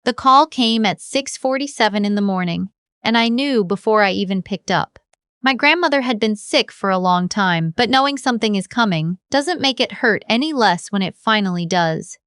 The call came at 6:47 in the morning, and I knew before I even picked up. My grandmother had been sick for a long time, but knowing something is coming doesn't make it hurt any less when it finally does.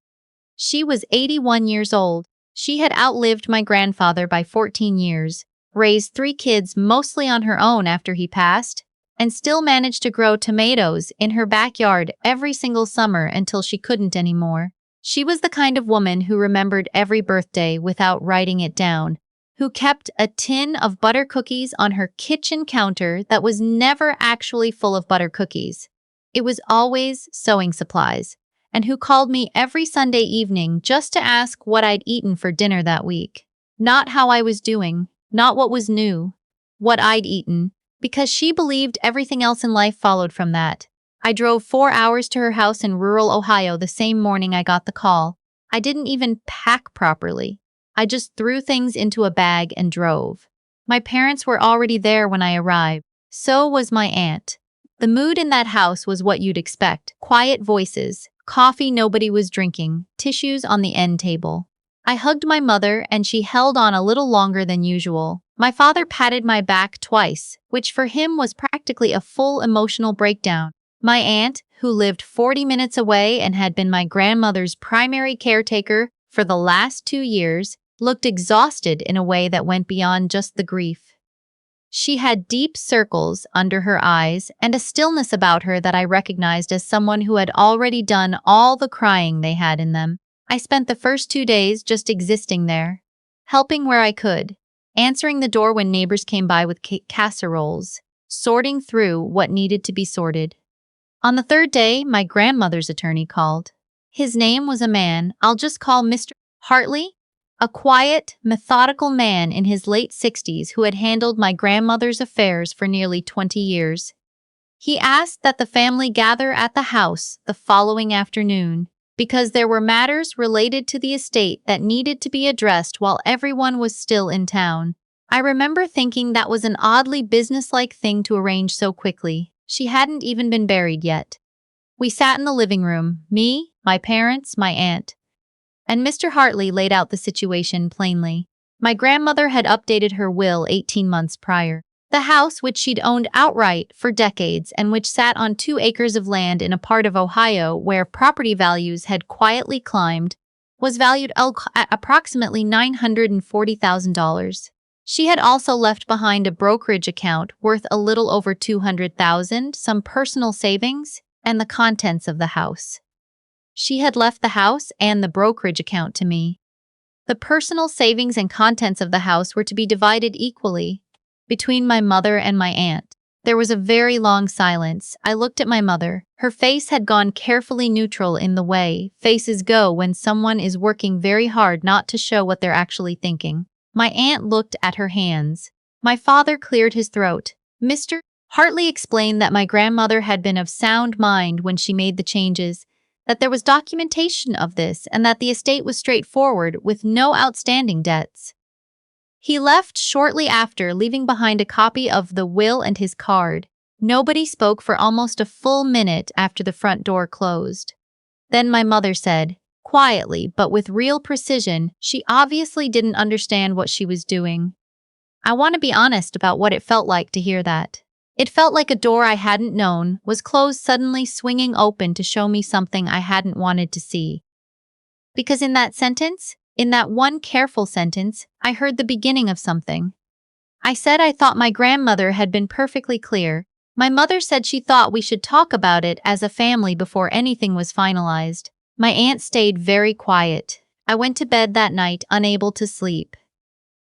She was 81 years old. She had outlived my grandfather by 14 years, raised 3 kids mostly on her own after he passed, and still managed to grow tomatoes in her backyard every single summer until she couldn't anymore. She was the kind of woman who remembered every birthday without writing it down, who kept a tin of butter cookies on her kitchen counter that was never actually full of butter cookies. It was always sewing supplies, and who called me every Sunday evening just to ask what I'd eaten for dinner that week. Not how I was doing, not what was new, what I'd eaten, because she believed everything else in life followed from that. I drove 4 hours to her house in rural Ohio the same morning I got the call. I didn't even pack properly. I just threw things into a bag and drove. My parents were already there when I arrived. So was my aunt. The mood in that house was what you'd expect. Quiet voices, coffee nobody was drinking, tissues on the end table. I hugged my mother and she held on a little longer than usual. My father patted my back twice, which for him was practically a full emotional breakdown. My aunt, who lived 40 minutes away and had been my grandmother's primary caretaker for the last 2 years, looked exhausted in a way that went beyond just the grief. She had deep circles under her eyes and a stillness about her that I recognized as someone who had already done all the crying they had in them. I spent the first 2 days just existing there, helping where I could, answering the door when neighbors came by with casseroles, sorting through what needed to be sorted. On the 3rd day, my grandmother's attorney called. His name was a man I'll just call Mr. Hartley, a quiet, methodical man in his late 60s who had handled my grandmother's affairs for nearly 20 years. He asked that the family gather at the house the following afternoon because there were matters related to the estate that needed to be addressed while everyone was still in town. I remember thinking that was an oddly businesslike thing to arrange so quickly. She hadn't even been buried yet. We sat in the living room, me, my parents, my aunt, and Mr. Hartley laid out the situation plainly. My grandmother had updated her will 18 months prior. The house, which she'd owned outright for decades and which sat on 2 acres of land in a part of Ohio where property values had quietly climbed, was valued at approximately $940,000. She had also left behind a brokerage account worth a little over $200,000, some personal savings, and the contents of the house. She had left the house and the brokerage account to me. The personal savings and contents of the house were to be divided equally between my mother and my aunt. There was a very long silence. I looked at my mother. Her face had gone carefully neutral in the way faces go when someone is working very hard not to show what they're actually thinking. My aunt looked at her hands. My father cleared his throat. Mr. Hartley explained that my grandmother had been of sound mind when she made the changes, that there was documentation of this, and that the estate was straightforward with no outstanding debts. He left shortly after, leaving behind a copy of the will and his card. Nobody spoke for almost a full minute after the front door closed. Then my mother said, quietly but with real precision, she obviously didn't understand what she was doing. I want to be honest about what it felt like to hear that. It felt like a door I hadn't known was closed, suddenly swinging open to show me something I hadn't wanted to see. Because in that sentence, in that one careful sentence, I heard the beginning of something. I said I thought my grandmother had been perfectly clear. My mother said she thought we should talk about it as a family before anything was finalized. My aunt stayed very quiet. I went to bed that night unable to sleep.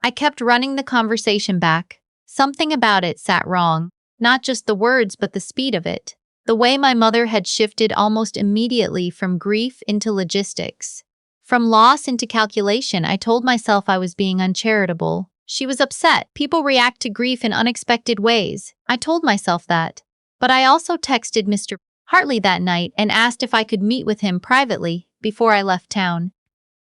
I kept running the conversation back. Something about it sat wrong. Not just the words, but the speed of it. The way my mother had shifted almost immediately from grief into logistics. From loss into calculation. I told myself I was being uncharitable. She was upset. People react to grief in unexpected ways. I told myself that. But I also texted Mr. Hartley that night and asked if I could meet with him privately before I left town.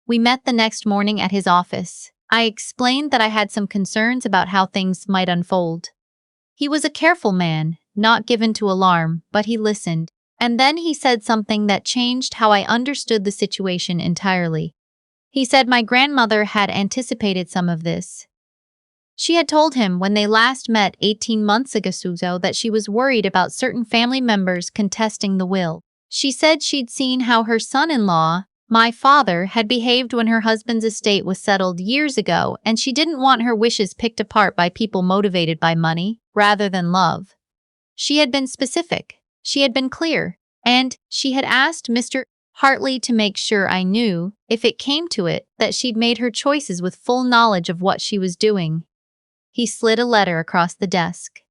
We met the next morning at his office. I explained that I had some concerns about how things might unfold. He was a careful man, not given to alarm, but he listened. And then he said something that changed how I understood the situation entirely. He said my grandmother had anticipated some of this. She had told him when they last met 18 months ago that she was worried about certain family members contesting the will. She said she'd seen how her son-in-law, my father, had behaved when her husband's estate was settled years ago, and she didn't want her wishes picked apart by people motivated by money rather than love. She had been specific, she had been clear, and she had asked Mr. Hartley to make sure I knew, if it came to it, that she'd made her choices with full knowledge of what she was doing. He slid a letter across the desk.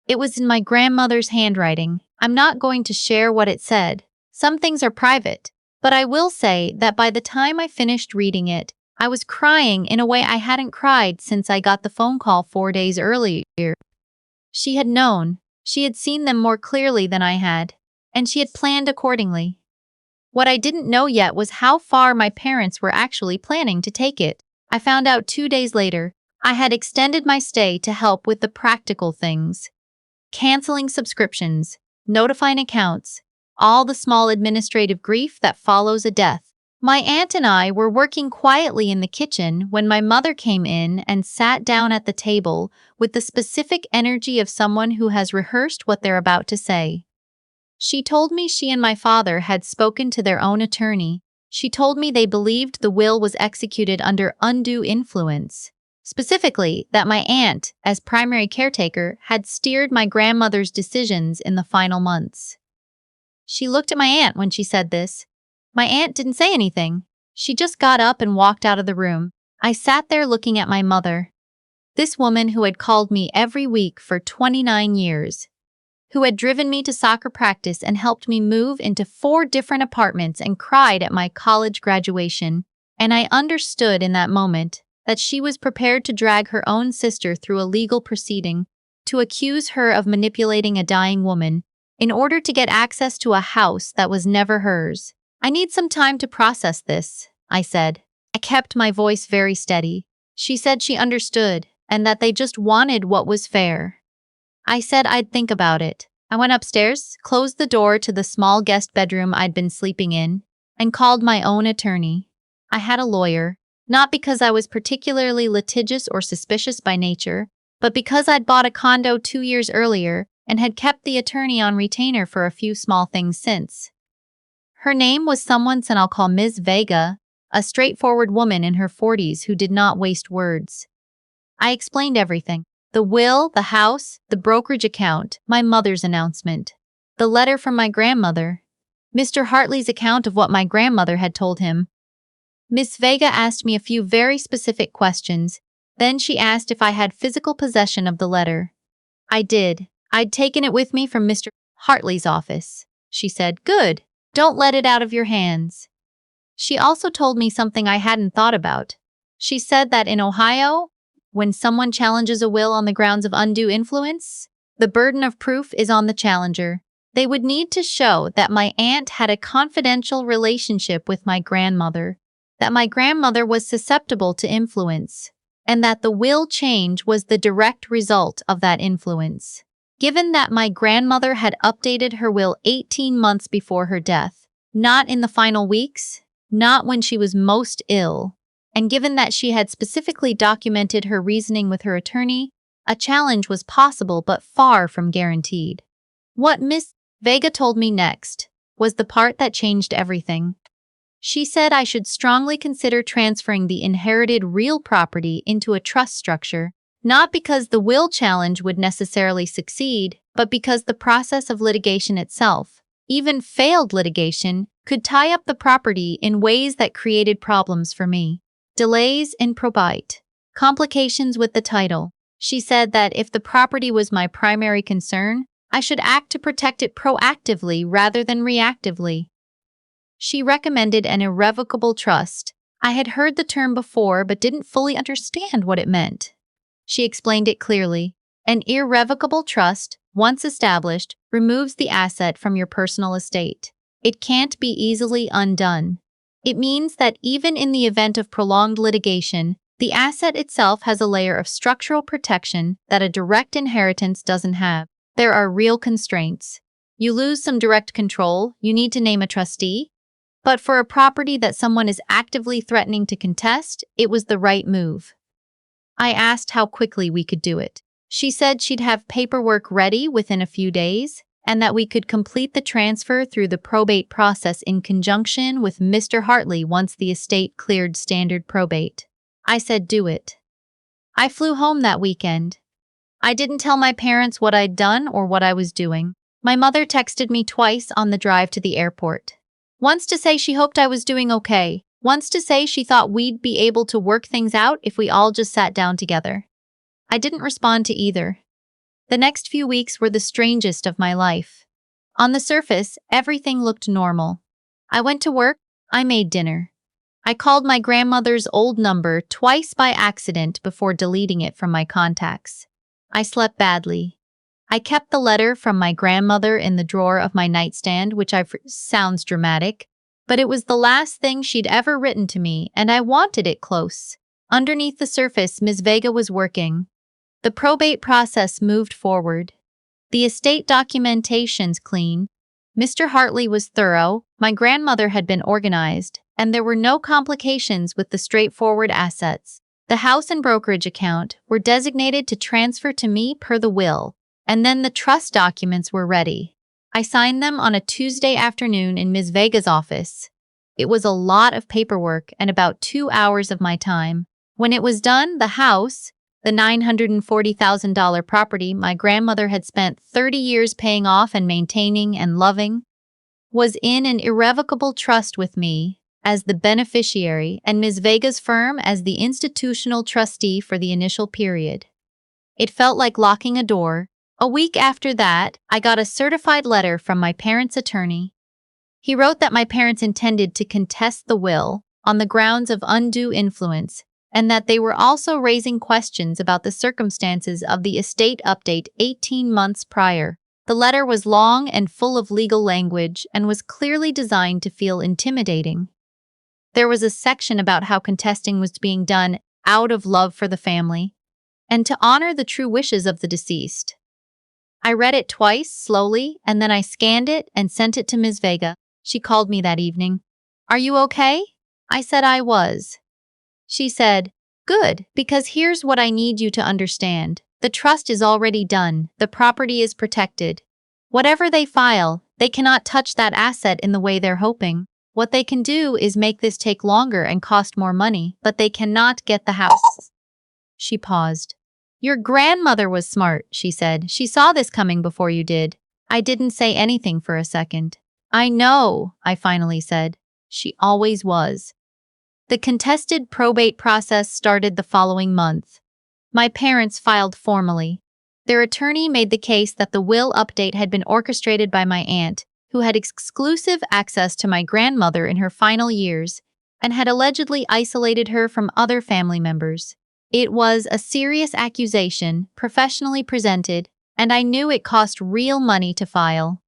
It was in my grandmother's handwriting. I'm not going to share what it said. Some things are private, but I will say that by the time I finished reading it, I was crying in a way I hadn't cried since I got the phone call 4 days earlier. She had known, she had seen them more clearly than I had, and she had planned accordingly. What I didn't know yet was how far my parents were actually planning to take it. I found out 2 days later. I had extended my stay to help with the practical things. Canceling subscriptions, notifying accounts, all the small administrative grief that follows a death. My aunt and I were working quietly in the kitchen when my mother came in and sat down at the table with the specific energy of someone who has rehearsed what they're about to say. She told me she and my father had spoken to their own attorney. She told me they believed the will was executed under undue influence. Specifically, that my aunt, as primary caretaker, had steered my grandmother's decisions in the final months. She looked at my aunt when she said this. My aunt didn't say anything. She just got up and walked out of the room. I sat there looking at my mother. This woman who had called me every week for 29 years, who had driven me to soccer practice and helped me move into 4 different apartments and cried at my college graduation, and I understood in that moment that she was prepared to drag her own sister through a legal proceeding to accuse her of manipulating a dying woman in order to get access to a house that was never hers. I need some time to process this, I said. I kept my voice very steady. She said she understood and that they just wanted what was fair. I said I'd think about it. I went upstairs, closed the door to the small guest bedroom I'd been sleeping in, and called my own attorney. I had a lawyer. Not because I was particularly litigious or suspicious by nature, but because I'd bought a condo 2 years earlier and had kept the attorney on retainer for a few small things since. Her name was someone I'll call Ms. Vega, a straightforward woman in her 40s who did not waste words. I explained everything. The will, the house, the brokerage account, my mother's announcement, the letter from my grandmother, Mr. Hartley's account of what my grandmother had told him. Miss Vega asked me a few very specific questions. Then she asked if I had physical possession of the letter. I did. I'd taken it with me from Mr. Hartley's office. She said, "Good. Don't let it out of your hands." She also told me something I hadn't thought about. She said that in Ohio, when someone challenges a will on the grounds of undue influence, the burden of proof is on the challenger. They would need to show that my aunt had a confidential relationship with my grandmother, that my grandmother was susceptible to influence, and that the will change was the direct result of that influence. Given that my grandmother had updated her will 18 months before her death, not in the final weeks, not when she was most ill, and given that she had specifically documented her reasoning with her attorney, a challenge was possible but far from guaranteed. What Miss Vega told me next was the part that changed everything. She said I should strongly consider transferring the inherited real property into a trust structure, not because the will challenge would necessarily succeed, but because the process of litigation itself, even failed litigation, could tie up the property in ways that created problems for me. Delays in probate, complications with the title. She said that if the property was my primary concern, I should act to protect it proactively rather than reactively. She recommended an irrevocable trust. I had heard the term before but didn't fully understand what it meant. She explained it clearly. An irrevocable trust, once established, removes the asset from your personal estate. It can't be easily undone. It means that even in the event of prolonged litigation, the asset itself has a layer of structural protection that a direct inheritance doesn't have. There are real constraints. You lose some direct control, you need to name a trustee, But for a property that someone is actively threatening to contest, it was the right move. I asked how quickly we could do it. She said she'd have paperwork ready within a few days, and that we could complete the transfer through the probate process in conjunction with Mr. Hartley once the estate cleared standard probate. I said do it. I flew home that weekend. I didn't tell my parents what I'd done or what I was doing. My mother texted me twice on the drive to the airport. Once to say she hoped I was doing okay. Once to say she thought we'd be able to work things out if we all just sat down together. I didn't respond to either. The next few weeks were the strangest of my life. On the surface, everything looked normal. I went to work, I made dinner. I called my grandmother's old number twice by accident before deleting it from my contacts. I slept badly. I kept the letter from my grandmother in the drawer of my nightstand, which sounds dramatic, but it was the last thing she'd ever written to me, and I wanted it close. Underneath the surface, Ms. Vega was working. The probate process moved forward. The estate documentation's clean. Mr. Hartley was thorough, my grandmother had been organized, and there were no complications with the straightforward assets. The house and brokerage account were designated to transfer to me per the will, and then the trust documents were ready. I signed them on a Tuesday afternoon in Ms. Vega's office. It was a lot of paperwork and about 2 hours of my time. When it was done, the house, the $940,000 property my grandmother had spent 30 years paying off and maintaining and loving, was in an irrevocable trust with me as the beneficiary and Ms. Vega's firm as the institutional trustee for the initial period. It felt like locking a door. A week after that, I got a certified letter from my parents' attorney. He wrote that my parents intended to contest the will on the grounds of undue influence, and that they were also raising questions about the circumstances of the estate update 18 months prior. The letter was long and full of legal language and was clearly designed to feel intimidating. There was a section about how contesting was being done out of love for the family and to honor the true wishes of the deceased. I read it twice, slowly, and then I scanned it and sent it to Ms. Vega. She called me that evening. "Are you okay?" I said I was. She said, "Good, because here's what I need you to understand. The trust is already done. The property is protected. Whatever they file, they cannot touch that asset in the way they're hoping. What they can do is make this take longer and cost more money, but they cannot get the house." She paused. "Your grandmother was smart," she said. "She saw this coming before you did." I didn't say anything for a second. "I know," I finally said. "She always was." The contested probate process started the following month. My parents filed formally. Their attorney made the case that the will update had been orchestrated by my aunt, who had exclusive access to my grandmother in her final years and had allegedly isolated her from other family members. It was a serious accusation, professionally presented, and I knew it cost real money to file.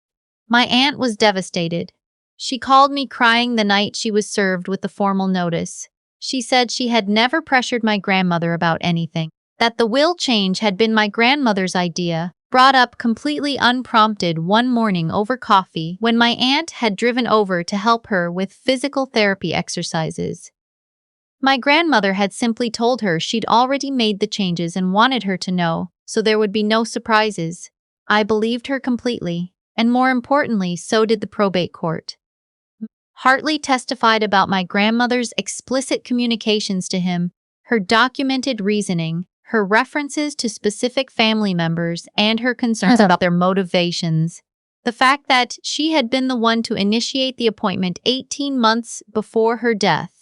My aunt was devastated. She called me crying the night she was served with the formal notice. She said she had never pressured my grandmother about anything, that the will change had been my grandmother's idea, brought up completely unprompted one morning over coffee when my aunt had driven over to help her with physical therapy exercises. My grandmother had simply told her she'd already made the changes and wanted her to know, so there would be no surprises. I believed her completely, and more importantly, so did the probate court. Hartley testified about my grandmother's explicit communications to him, her documented reasoning, her references to specific family members, and her concerns about their motivations. The fact that she had been the one to initiate the appointment 18 months before her death.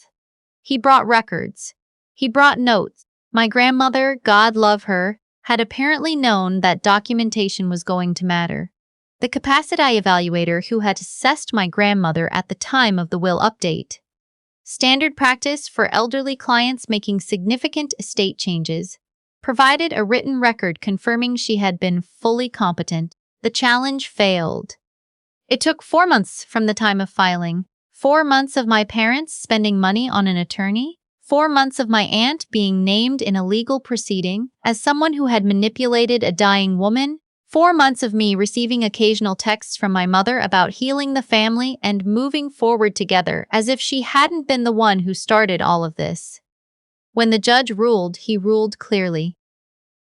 He brought records. He brought notes. My grandmother, God love her, had apparently known that documentation was going to matter. The capacity evaluator who had assessed my grandmother at the time of the will update. Standard practice for elderly clients making significant estate changes. Provided a written record confirming she had been fully competent. The challenge failed. It took 4 months from the time of filing. 4 months of my parents spending money on an attorney, 4 months of my aunt being named in a legal proceeding as someone who had manipulated a dying woman, 4 months of me receiving occasional texts from my mother about healing the family and moving forward together as if she hadn't been the one who started all of this. When the judge ruled, he ruled clearly.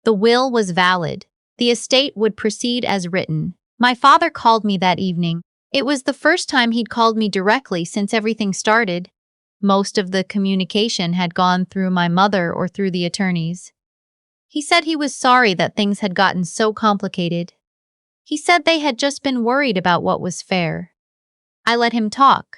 The will was valid. The estate would proceed as written. My father called me that evening. It was the first time he'd called me directly since everything started. Most of the communication had gone through my mother or through the attorneys. He said he was sorry that things had gotten so complicated. He said they had just been worried about what was fair. I let him talk.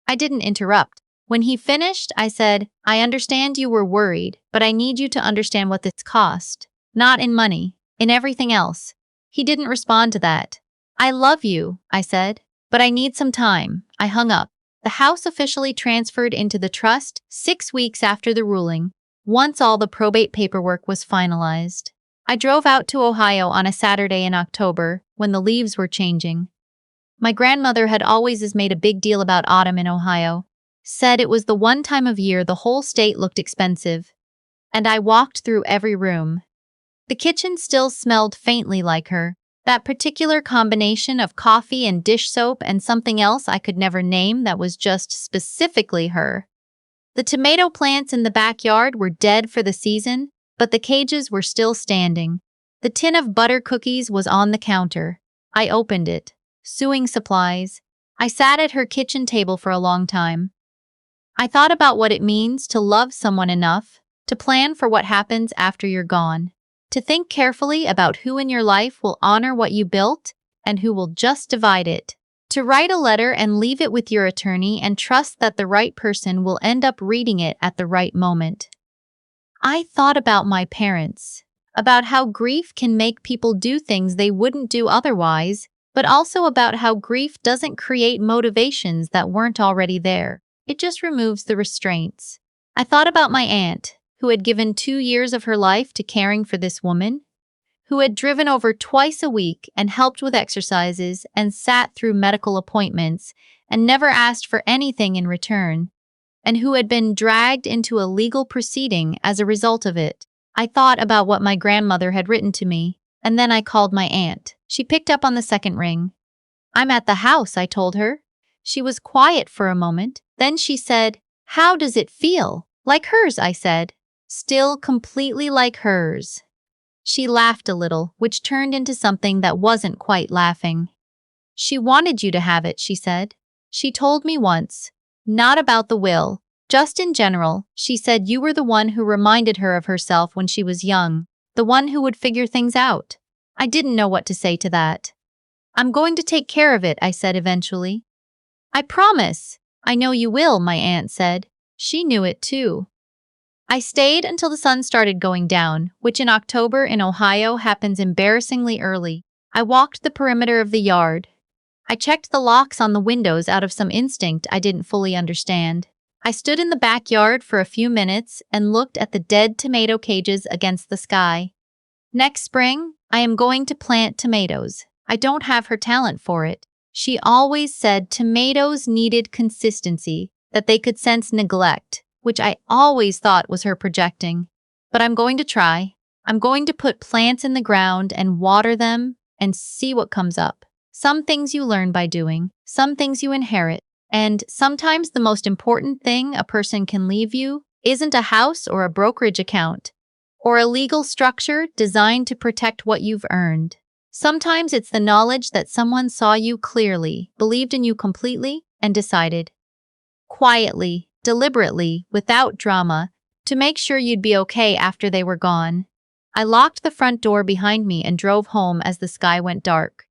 I didn't interrupt. When he finished, I said, "I understand you were worried, but I need you to understand what this cost. Not in money, in everything else." He didn't respond to that. "I love you," I said, "but I need some time." I hung up. The house officially transferred into the trust 6 weeks after the ruling, once all the probate paperwork was finalized. I drove out to Ohio on a Saturday in October, when the leaves were changing. My grandmother had always made a big deal about autumn in Ohio, said it was the one time of year the whole state looked expensive. And I walked through every room. The kitchen still smelled faintly like her. That particular combination of coffee and dish soap and something else I could never name that was just specifically her. The tomato plants in the backyard were dead for the season, but the cages were still standing. The tin of butter cookies was on the counter. I opened it. Sewing supplies. I sat at her kitchen table for a long time. I thought about what it means to love someone enough to plan for what happens after you're gone. To think carefully about who in your life will honor what you built and who will just divide it. To write a letter and leave it with your attorney and trust that the right person will end up reading it at the right moment. I thought about my parents, about how grief can make people do things they wouldn't do otherwise, but also about how grief doesn't create motivations that weren't already there. It just removes the restraints. I thought about my aunt, who had given 2 years of her life to caring for this woman, who had driven over twice a week and helped with exercises and sat through medical appointments and never asked for anything in return, and who had been dragged into a legal proceeding as a result of it. I thought about what my grandmother had written to me, and then I called my aunt. She picked up on the second ring. "I'm at the house," I told her. She was quiet for a moment. Then she said, "How does it feel?" "Like hers," I said. "Still completely like hers." She laughed a little, which turned into something that wasn't quite laughing. "She wanted you to have it," she said. "She told me once. Not about the will, just in general. She said you were the one who reminded her of herself when she was young, the one who would figure things out." I didn't know what to say to that. "I'm going to take care of it," I said eventually. "I promise." "I know you will," my aunt said. She knew it too. I stayed until the sun started going down, which in October in Ohio happens embarrassingly early. I walked the perimeter of the yard. I checked the locks on the windows out of some instinct I didn't fully understand. I stood in the backyard for a few minutes and looked at the dead tomato cages against the sky. Next spring, I am going to plant tomatoes. I don't have her talent for it. She always said tomatoes needed consistency, that they could sense neglect, which I always thought was her projecting. But I'm going to try. I'm going to put plants in the ground and water them and see what comes up. Some things you learn by doing, some things you inherit, and sometimes the most important thing a person can leave you isn't a house or a brokerage account, or a legal structure designed to protect what you've earned. Sometimes it's the knowledge that someone saw you clearly, believed in you completely, and decided, quietly, deliberately, without drama, to make sure you'd be okay after they were gone. I locked the front door behind me and drove home as the sky went dark.